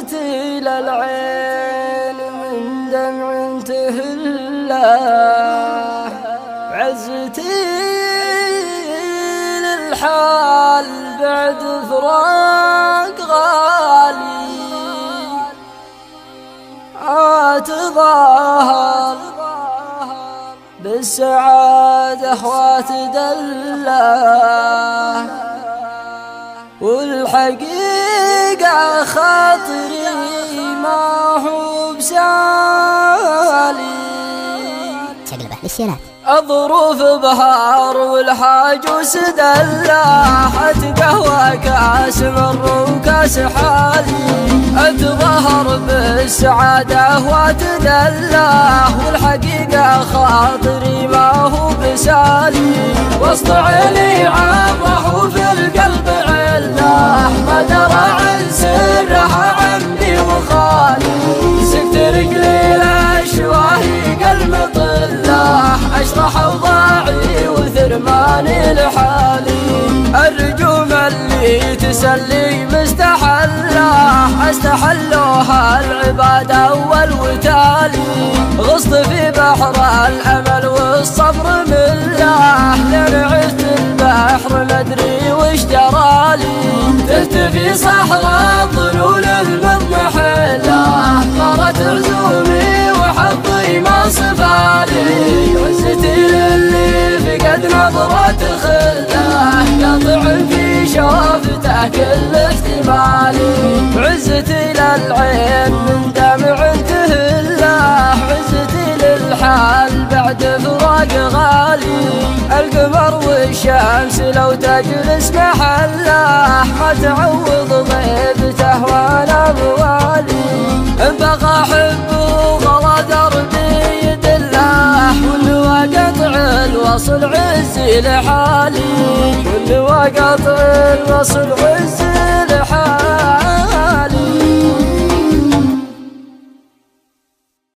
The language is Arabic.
عزتي للعين من دمع تهله، عزتي للحال بعد فراق غالي، أتظاهر بالسعادة واتدله، والحقيقة خاطري ما هو بسالي. شقلبه للشيلات الظروف بهار والحاجوس دله، قهوة كاس مر وكاس حالي، اتظاهر بالسعادة واتدله، والحقيقة خاطري ما هو بسالي. وسط عيني عبره وفي القلب عله، ما درى عن سرها عمي وخالي، سكت رجلي الاشواهي قلب طله، اشرح اوضاعي وثرماني لحالي. الرجوم اللي تسلي مستحله، استحلوها العباد اول وتالي، غصت في بحر الامل والصبر مله، لين عشت البحر مدري وش جرالي، تهت في صحراء الظلول المضمحله، طارت عزومي وحظي ما صفالي، عزتي للي فقد نظرة خله، قاطع في شوفته كل احتمالي، عزتي للعين من دمع تهله، عزتي للحال بعد فراق غالي، القمر والشمس لو تجلس محله، ما تعوض غيبته وانا موالي، ان بقى حبه غلا دربي يدله، والنوى قطع الوصل عزي لحالي، والنوى قطع الوصل عزي لحالي.